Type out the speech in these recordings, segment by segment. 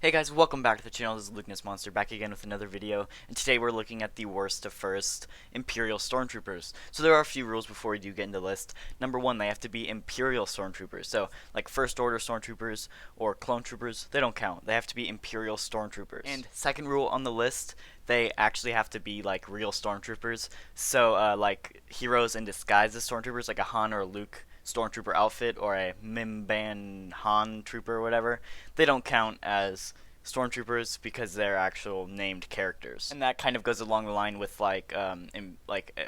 Hey guys, welcome back to the channel. This is Lukeness Monster back again with another video, and today we're looking at the worst of first Imperial Stormtroopers. So there are a few rules before we do get into the list. Number one, they have to be Imperial Stormtroopers. So like First Order Stormtroopers or Clone Troopers, they don't count. They have to be Imperial Stormtroopers. And second rule on the list, they actually have to be like real Stormtroopers. So like heroes in disguise as Stormtroopers, like a Han or a Luke Stormtrooper outfit or a Mimban Han trooper or whatever, they don't count as stormtroopers because they're actual named characters, and that kind of goes along the line with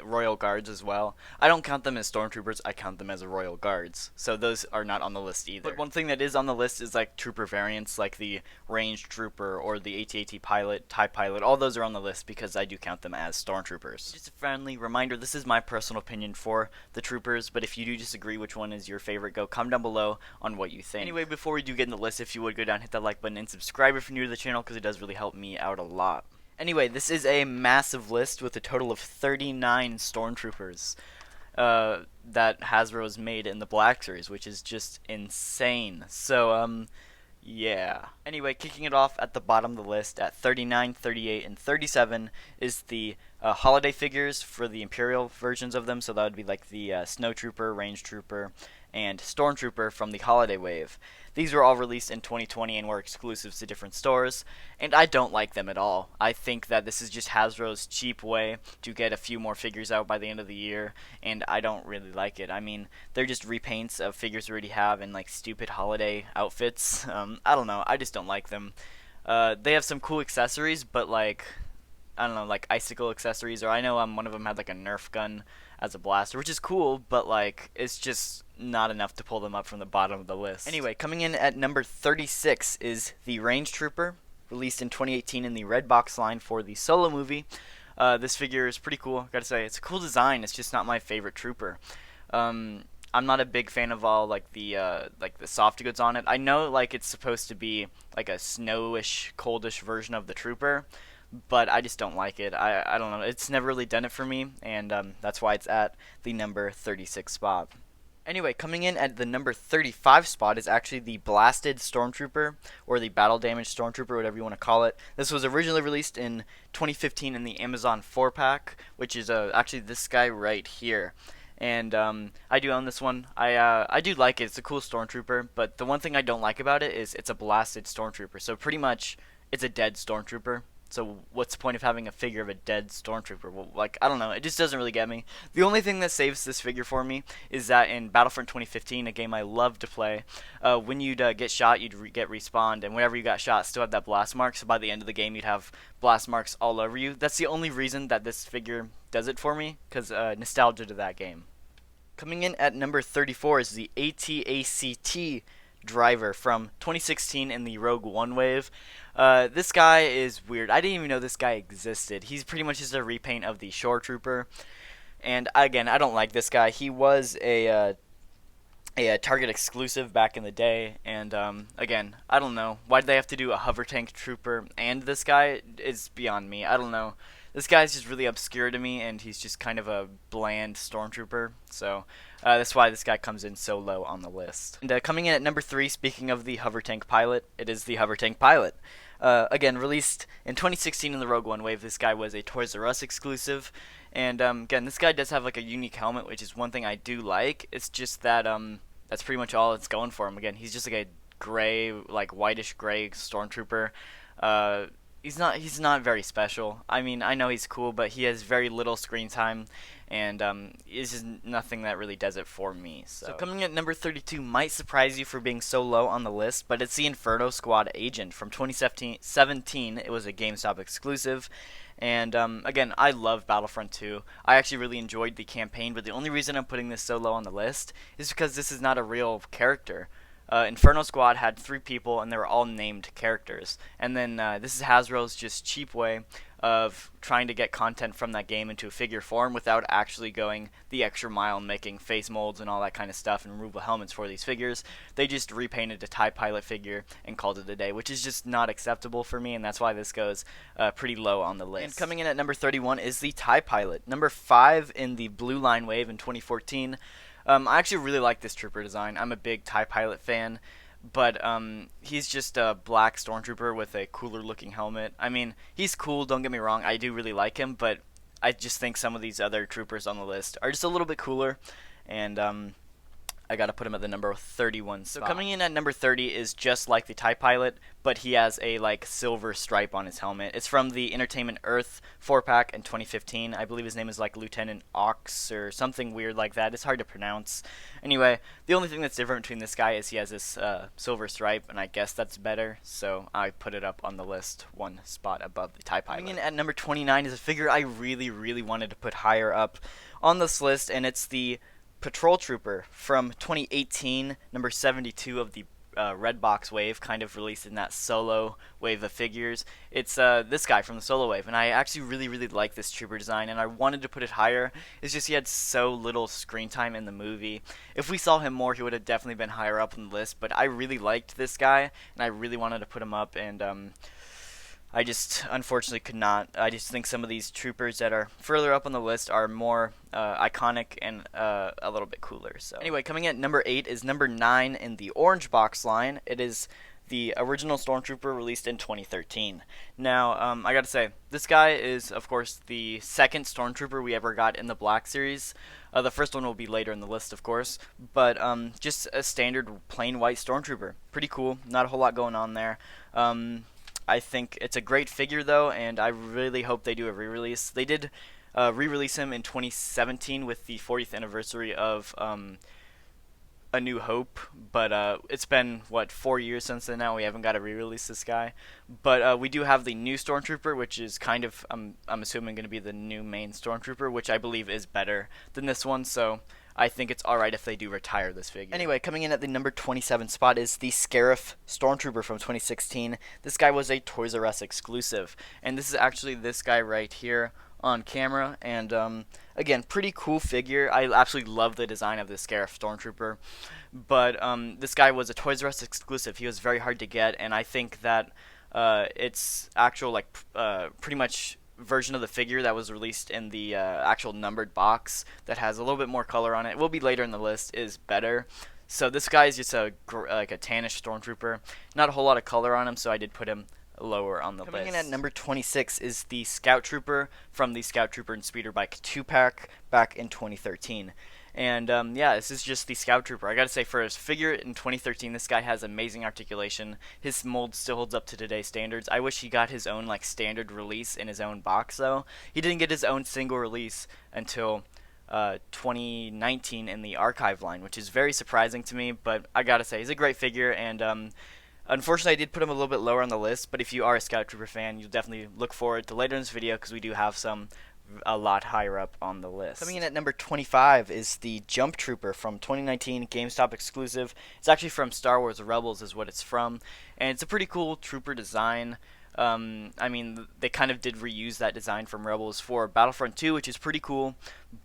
royal guards as well. I don't count them as stormtroopers; I count them as royal guards. So those are not on the list either. But one thing that is on the list is like trooper variants, like the ranged trooper or the AT-AT pilot, TIE pilot. All those are on the list because I do count them as stormtroopers. Just a friendly reminder: this is my personal opinion for the troopers, but if you do disagree which one is your favorite, go comment down below on what you think. Anyway, before we do get in the list, if you would go down, hit that like button, and subscribe if you're new to the channel because it does really help me out a lot. Anyway, this is a massive list with a total of 39 Stormtroopers that Hasbro has made in the Black Series, which is just insane. So, yeah. Anyway, kicking it off at the bottom of the list at 39, 38, and 37 is the holiday figures for the Imperial versions of them. So that would be like the Snow Trooper, Range Trooper, and Stormtrooper from the holiday wave. These were all released in 2020 and were exclusives to different stores, and I don't like them at all. I think that this is just Hasbro's cheap way to get a few more figures out by the end of the year, and I don't really like it. I mean, they're just repaints of figures we already have in like stupid holiday outfits. I don't know, I just don't like them. They have some cool accessories, but like, I don't know, like icicle accessories, or I know one of them had like a Nerf gun as a blaster, which is cool, but like it's just not enough to pull them up from the bottom of the list. Anyway, coming in at number 36 is the Range Trooper, released in 2018 in the red box line for the Solo movie. This figure is pretty cool, gotta say. It's a cool design, it's just not my favorite trooper. I'm not a big fan of all like the soft goods on it. I know like it's supposed to be like a snowish, coldish version of the trooper, but I just don't like it. I don't know. It's never really done it for me, and that's why it's at the number 36 spot. Anyway, coming in at the number 35 spot is actually the Blasted Stormtrooper, or the Battle Damaged Stormtrooper, whatever you want to call it. This was originally released in 2015 in the Amazon 4-pack, which is actually this guy right here. And I do own this one. I do like it. It's a cool Stormtrooper, but the one thing I don't like about it is it's a Blasted Stormtrooper. So pretty much it's a dead Stormtrooper. So what's the point of having a figure of a dead Stormtrooper? Well, like, I don't know. It just doesn't really get me. The only thing that saves this figure for me is that in Battlefront 2015, a game I love to play, when you'd get shot, you'd get respawned, and whenever you got shot, still had that blast mark. So by the end of the game, you'd have blast marks all over you. That's the only reason that this figure does it for me, because nostalgia to that game. Coming in at number 34 is the AT-ACT driver from 2016 in the Rogue One wave. This guy is weird. I didn't even know this guy existed. He's pretty much just a repaint of the Shore Trooper, and again, I don't like this guy. He was a Target exclusive back in the day, and again, I don't know why did they have to do a hover tank trooper and this guy is beyond me. I don't know. This guy's just really obscure to me, and he's just kind of a bland stormtrooper. So that's why this guy comes in so low on the list. And coming in at number 3, speaking of the hover tank pilot, it is the hover tank pilot. Again, released in 2016 in the Rogue One wave. This guy was a Toys R Us exclusive, and again, this guy does have like a unique helmet, which is one thing I do like. It's just that that's pretty much all it's going for him. Again, he's just like a gray, like whitish gray stormtrooper. He's not very special. I mean, I know he's cool, but he has very little screen time, and it's just nothing that really does it for me. So coming in at number 32 might surprise you for being so low on the list, but it's the Inferno Squad Agent from 2017. It was a GameStop exclusive, and again, I love Battlefront 2. I actually really enjoyed the campaign, but the only reason I'm putting this so low on the list is because this is not a real character. Inferno Squad had 3 people, and they were all named characters. And then this is Hasbro's just cheap way of trying to get content from that game into a figure form without actually going the extra mile and making face molds and all that kind of stuff and removable helmets for these figures. They just repainted a TIE pilot figure and called it a day, which is just not acceptable for me, and that's why this goes pretty low on the list. And coming in at number 31 is the TIE pilot. Number 5 in the Blue Line wave in 2014. I actually really like this trooper design. I'm a big TIE pilot fan. but he's just a black Stormtrooper with a cooler looking helmet. I mean, he's cool, don't get me wrong, I do really like him, but I just think some of these other troopers on the list are just a little bit cooler, and I gotta put him at the number 31 spot. So coming in at number 30 is just like the TIE Pilot, but he has a like silver stripe on his helmet. It's from the Entertainment Earth 4-pack in 2015. I believe his name is like Lieutenant Ox or something weird like that. It's hard to pronounce. Anyway, the only thing that's different between this guy is he has this silver stripe, and I guess that's better, so I put it up on the list one spot above the TIE Pilot. Coming in at number 29 is a figure I really wanted to put higher up on this list, and it's the Patrol Trooper from 2018, number 72 of the Red Box wave, kind of released in that solo wave of figures. It's this guy from the solo wave, and I actually really like this trooper design, and I wanted to put it higher. It's just he had so little screen time in the movie. If we saw him more, he would have definitely been higher up on the list, but I really liked this guy, and I really wanted to put him up, and I just unfortunately could not. I just think some of these troopers that are further up on the list are more iconic and a little bit cooler. So anyway, coming at number 8 is number 9 in the orange box line. It is the original Stormtrooper released in 2013. Now, I gotta say, this guy is, of course, the second Stormtrooper we ever got in the Black Series. The first one will be later in the list, of course, but just a standard plain white Stormtrooper. Pretty cool, not a whole lot going on there. I think it's a great figure, though, and I really hope they do a re-release. They did re-release him in 2017 with the 40th anniversary of A New Hope, but it's been, what, 4 years since then now. We haven't got to re-release this guy. But we do have the new Stormtrooper, which is kind of, I'm assuming, going to be the new main Stormtrooper, which I believe is better than this one, so I think it's alright if they do retire this figure. Anyway, coming in at the number 27 spot is the Scarif Stormtrooper from 2016. This guy was a Toys R Us exclusive, and this is actually this guy right here on camera, and again, pretty cool figure. I absolutely love the design of the Scarif Stormtrooper, but this guy was a Toys R Us exclusive. He was very hard to get, and I think that its actual, like, pretty much version of the figure that was released in the actual numbered box that has a little bit more color on it, will be later in the list, is better. So this guy is just like a tannish Stormtrooper. Not a whole lot of color on him, so I did put him lower on the list. Coming in at number 26 is the Scout Trooper from the Scout Trooper and Speeder Bike 2-pack back in 2013. And yeah, this is just the Scout Trooper. I gotta say, for his figure in 2013, this guy has amazing articulation. His mold still holds up to today's standards. I wish he got his own like standard release in his own box, though. He didn't get his own single release until 2019 in the archive line, which is very surprising to me. But I gotta say, he's a great figure, and unfortunately, I did put him a little bit lower on the list. But if you are a Scout Trooper fan, you'll definitely look forward to later in this video, because we do have some a lot higher up on the list. Coming in at number 25 is the Jump Trooper from 2019, GameStop exclusive. It's actually from Star Wars Rebels is what it's from, and it's a pretty cool trooper design. I mean, they kind of did reuse that design from Rebels for Battlefront 2, which is pretty cool,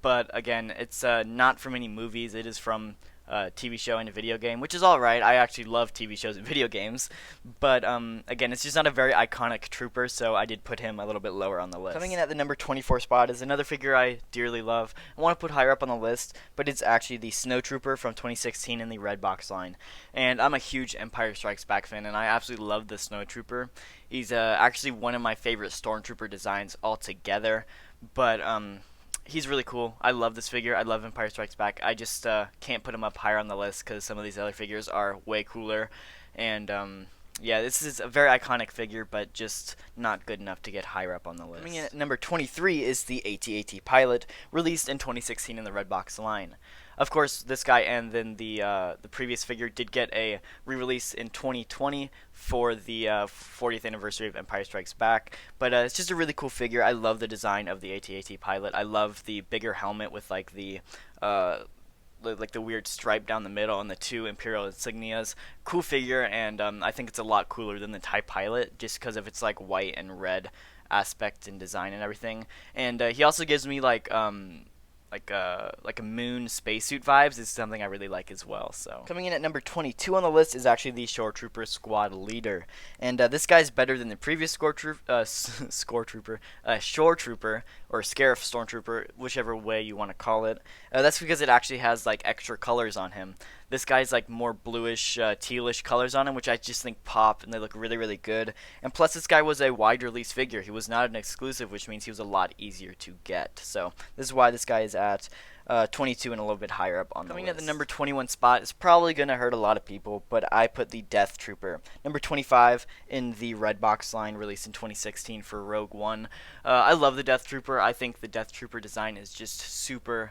but again, it's not from any movies. It is from TV show and a video game, which is alright. I actually love TV shows and video games, but again, it's just not a very iconic trooper, so I did put him a little bit lower on the list. Coming in at the number 24 spot is another figure I dearly love. I want to put higher up on the list, but it's actually the Snow Trooper from 2016 in the red box line, and I'm a huge Empire Strikes Back fan, and I absolutely love the Snow Trooper. He's actually one of my favorite Stormtrooper designs altogether, but he's really cool. I love this figure. I love Empire Strikes Back. I just can't put him up higher on the list because some of these other figures are way cooler. And yeah, this is a very iconic figure, but just not good enough to get higher up on the list. Coming in at number 23 is the AT-AT Pilot, released in 2016 in the red box line. Of course, this guy and then the previous figure did get a re-release in 2020 for the 40th anniversary of Empire Strikes Back. But it's just a really cool figure. I love the design of the AT-AT Pilot. I love the bigger helmet with like the weird stripe down the middle and the two Imperial insignias. Cool figure, and I think it's a lot cooler than the TIE Pilot just because of its like white and red aspect and design and everything. And he also gives me like a moon spacesuit vibes is something I really like as well. So coming in at number 22 on the list is actually the Shore Trooper Squad Leader, and this guy's better than the previous Shore Trooper or Scarif Stormtrooper, whichever way you want to call it. That's because it actually has like extra colors on him This guy's like more bluish, tealish colors on him, which I just think pop and they look really, really good. And plus, this guy was a wide release figure. He was not an exclusive, which means he was a lot easier to get. So this is why this guy is at 22 and a little bit higher up on the list. Coming at the number 21 spot is probably going to hurt a lot of people, but I put the Death Trooper. Number 25 in the red box line, released in 2016 for Rogue One. I love the Death Trooper. I think the Death Trooper design is just super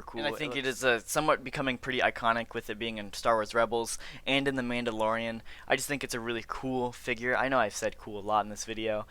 cool. And I think it is somewhat becoming pretty iconic with it being in Star Wars Rebels and in the Mandalorian. I just think it's a really cool figure. I know I've said cool a lot in this video,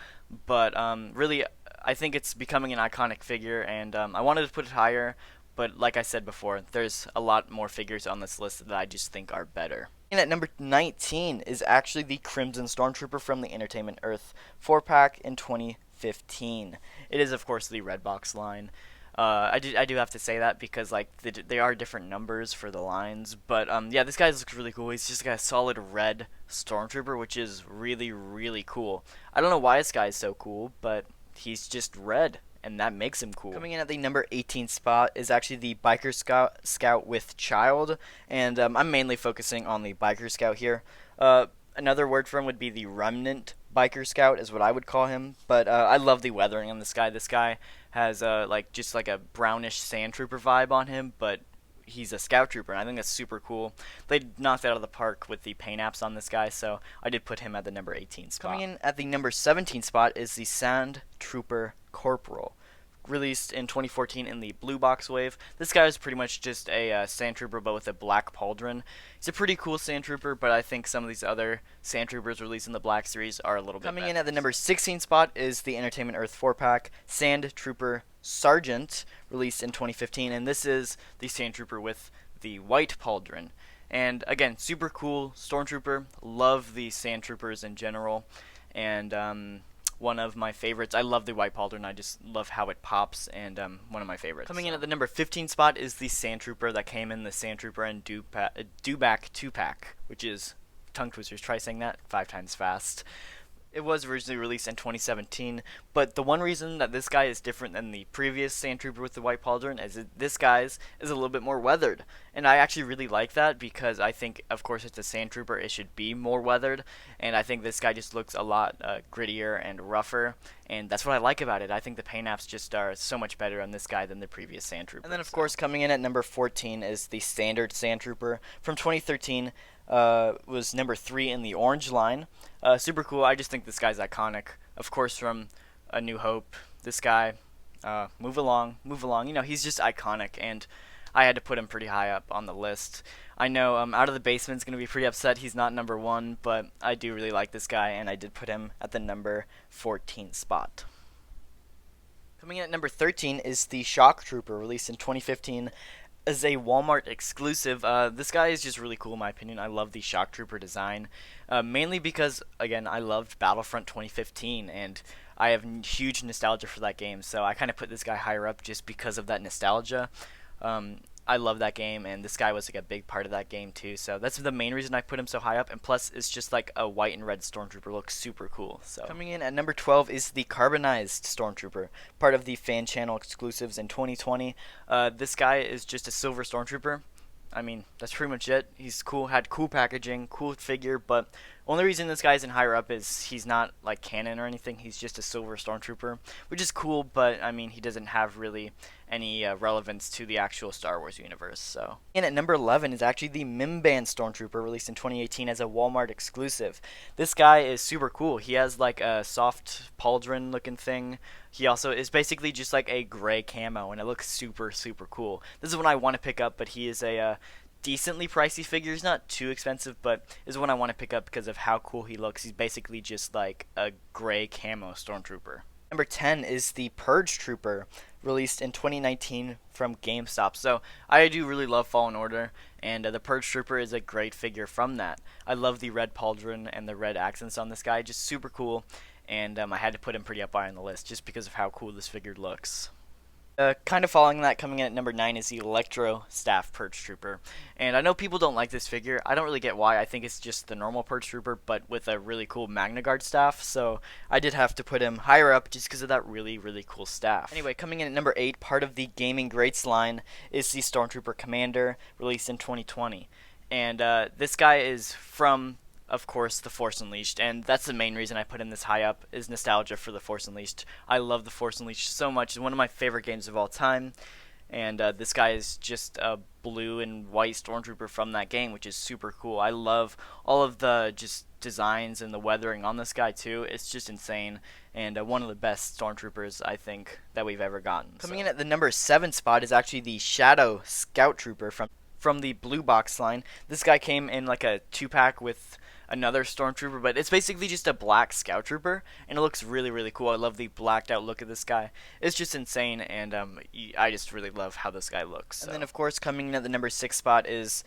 but really I think it's becoming an iconic figure, and I wanted to put it higher. But like I said before, there's a lot more figures on this list that I just think are better. And at number 19 is actually the Crimson Stormtrooper from the Entertainment Earth 4-pack in 2015. It is, of course, the red box line. I do have to say that because like they are different numbers for the lines, but yeah, this guy looks really cool. He's just got a solid red Stormtrooper, which is really cool. I don't know why this guy is so cool, but he's just red, and that makes him cool. Coming in at the number 18 spot is actually the Biker Scout with Child, and I'm mainly focusing on the Biker Scout here. Another word for him would be the Remnant Biker Scout is what I would call him, but I love the weathering on this guy. This guy has just like a brownish sand trooper vibe on him, but he's a scout trooper, and I think that's super cool. They knocked it out of the park with the paint apps on this guy, so I did put him at the number 18 spot. Coming in at the number 17 spot is the Sand Trooper Corporal, released in 2014 in the blue box wave. This guy is pretty much just a sand trooper, but with a black pauldron. He's a pretty cool sand trooper, but I think some of these other sand troopers released in the black series are a little bit Coming in at the number 16 spot is the Entertainment Earth 4-pack Sand Trooper Sergeant, released in 2015, and this is the sand trooper with the white pauldron. And again, super cool Stormtrooper. Love the sand troopers in general, and one of my favorites. I love the white pauldron. I just love how it pops, and one of my favorites. Coming in at the number 15 spot is the Sand Trooper that came in the Sand Trooper and Dewback 2-pack, which is tongue twisters. Try saying that 5 times fast. It was originally released in 2017, but the one reason that this guy is different than the previous Sand Trooper with the white pauldron is that this guy's is a little bit more weathered, and I actually really like that because I think, of course, it's a Sand Trooper, it should be more weathered, and I think this guy just looks a lot grittier and rougher, and that's what I like about it. I think the paint apps just are so much better on this guy than the previous Sand Trooper. And then, of course, coming in at number 14 is the Standard Sand Trooper from 2013. Was number 3 in the orange line. Super cool. I just think this guy's iconic. Of course, from A New Hope, this guy, move along. You know, he's just iconic, and I had to put him pretty high up on the list. I know Out of the Basement's going to be pretty upset he's not number 1, but I do really like this guy, and I did put him at the number 14 spot. Coming in at number 13 is the Shock Trooper, released in 2015. As a Walmart exclusive. This guy is just really cool in my opinion. I love the Shock Trooper design, mainly because, again, I loved Battlefront 2015, and I have huge nostalgia for that game, so I kind of put this guy higher up just because of that nostalgia. I love that game, and this guy was like a big part of that game too, so that's the main reason I put him so high up, and plus it's just like a white and red Stormtrooper, looks super cool. So coming in at number 12 is the Carbonized Stormtrooper, part of the fan channel exclusives in 2020. This guy is just a silver Stormtrooper. I mean, that's pretty much it. He's cool, had cool packaging, cool figure, but only reason this guy isn't higher up is he's not like canon or anything. He's just a silver Stormtrooper, which is cool, but I mean, he doesn't have really any relevance to the actual Star Wars universe. So, and at number 11 is actually the Mimban Stormtrooper, released in 2018 as a Walmart exclusive. This guy is super cool. He has like a soft pauldron looking thing. He also is basically just like a gray camo, and it looks super cool. This is one I want to pick up, but he is a decently pricey figure. He's not too expensive, but is one I want to pick up because of how cool he looks. He's basically just like a gray camo Stormtrooper. Number 10 is the Purge Trooper, released in 2019 from GameStop. So I do really love Fallen Order, and the Purge Trooper is a great figure from that. I love the red pauldron and the red accents on this guy, just super cool, and I had to put him pretty up high on the list just because of how cool this figure looks. Kind of following that, coming in at number 9 is the Electro Staff Perch Trooper. And I know people don't like this figure. I don't really get why. I think it's just the normal Perch Trooper, but with a really cool Magna Guard staff. So I did have to put him higher up just because of that really cool staff. Anyway, coming in at number 8, part of the Gaming Greats line, is the Stormtrooper Commander, released in 2020. And this guy is from, of course, The Force Unleashed, and that's the main reason I put him this high up, is nostalgia for The Force Unleashed. I love The Force Unleashed so much. It's one of my favorite games of all time. And this guy is just a blue and white stormtrooper from that game, which is super cool. I love all of the just designs and the weathering on this guy too. It's just insane, and one of the best stormtroopers I think that we've ever gotten. Coming in at the number 7 spot is actually the Shadow Trooper from the blue box line. This guy came in like a 2-pack with another stormtrooper, but it's basically just a black scout trooper, and it looks really, really cool. I love the blacked out look of this guy. It's just insane, and I just really love how this guy looks. And then, of course, coming in at the number 6 spot is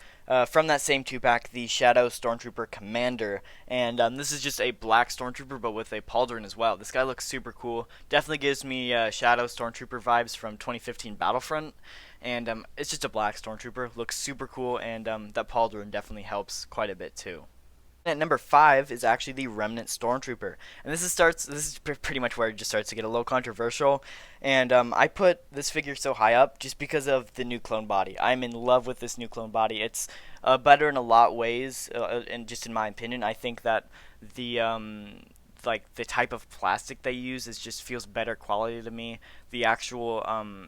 from that same 2-pack, the Shadow Stormtrooper Commander, and this is just a black stormtrooper, but with a pauldron as well. This guy looks super cool. Definitely gives me Shadow Stormtrooper vibes from 2015 Battlefront. And it's just a black stormtrooper. Looks super cool, and that pauldron definitely helps quite a bit too. At number 5 is actually the Remnant Stormtrooper, and this is pretty much where it just starts to get a little controversial. And I put this figure so high up just because of the new clone body. I'm in love with this new clone body. It's better in a lot of ways, and just in my opinion, I think that the like the type of plastic they use just feels better quality to me. The actual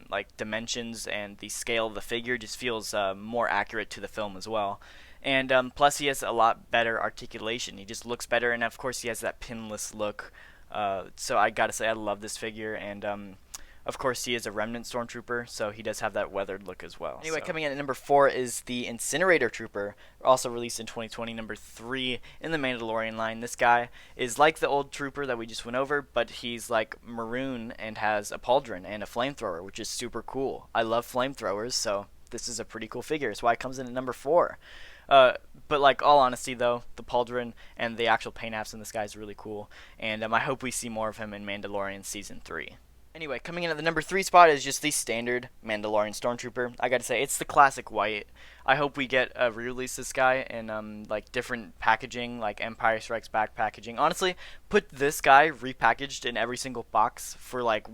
like dimensions and the scale of the figure just feels more accurate to the film as well. And plus he has a lot better articulation. He just looks better, and of course he has that pinless look. So I gotta say I love this figure, and of course he is a Remnant Stormtrooper, so he does have that weathered look as well. Anyway, coming in at number 4 is the Incinerator Trooper, also released in 2020, number 3 in the Mandalorian line. This guy is like the old trooper that we just went over, but he's like maroon and has a pauldron and a flamethrower, which is super cool. I love flamethrowers, so this is a pretty cool figure. That's why it comes in at number 4. But like all honesty though, the pauldron and the actual paint apps in this guy is really cool, and I hope we see more of him in Mandalorian Season 3. Anyway, coming in at the number 3 spot is just the standard Mandalorian Stormtrooper. I gotta say, it's the classic white. I hope we get re-release this guy in like different packaging, like Empire Strikes Back packaging. Honestly, put this guy repackaged in every single box for like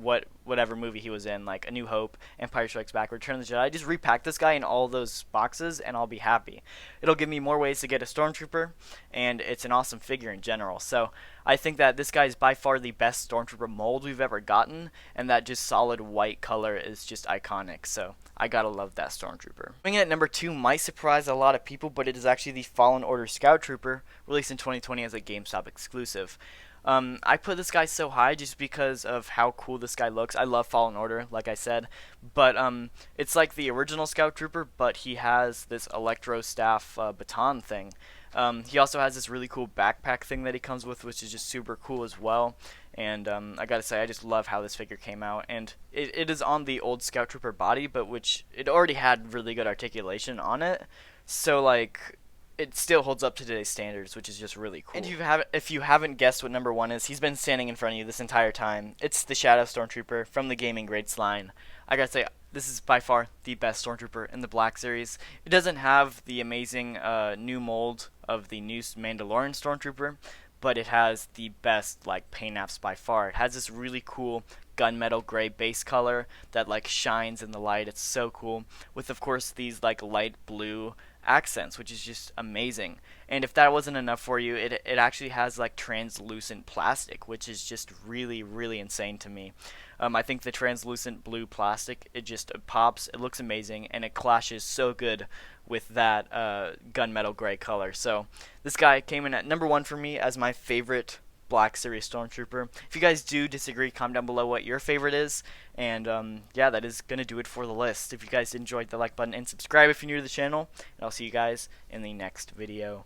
whatever movie he was in, like A New Hope, Empire Strikes Back, Return of the Jedi. Just repack this guy in all those boxes, and I'll be happy. It'll give me more ways to get a Stormtrooper, and it's an awesome figure in general. So I think that this guy is by far the best Stormtrooper mold we've ever gotten, and that just solid white color is just iconic. So I gotta love that Stormtrooper. Coming in at number 2 might surprise a lot of people, but it is actually the Fallen Order Scout Trooper, released in 2020 as a GameStop exclusive. I put this guy so high just because of how cool this guy looks. I love Fallen Order, like I said, but it's like the original Scout Trooper, but he has this Electro staff baton thing. He also has this really cool backpack thing that he comes with, which is just super cool as well. And I gotta say, I just love how this figure came out. And it is on the old Scout Trooper body, but which it already had really good articulation on it. So like, it still holds up to today's standards, which is just really cool. And if you haven't guessed what number 1 is, he's been standing in front of you this entire time. It's the Shadow Stormtrooper from the Gaming Grades line. I gotta say, this is by far the best Stormtrooper in the Black Series. It doesn't have the amazing new mold of the new Mandalorian Stormtrooper, but it has the best like paint apps by far. It has this really cool gunmetal gray base color that like shines in the light. It's so cool, with of course these like light blue accents, which is just amazing. And if that wasn't enough for you, it actually has like translucent plastic, which is just really, really insane to me. I think the translucent blue plastic, it just pops, it looks amazing, and it clashes so good with that gunmetal gray color. So this guy came in at number 1 for me as my favorite Black Series Stormtrooper. If you guys do disagree, comment down below what your favorite is. And yeah, that is going to do it for the list. If you guys enjoyed, the like button and subscribe if you're new to the channel. And I'll see you guys in the next video.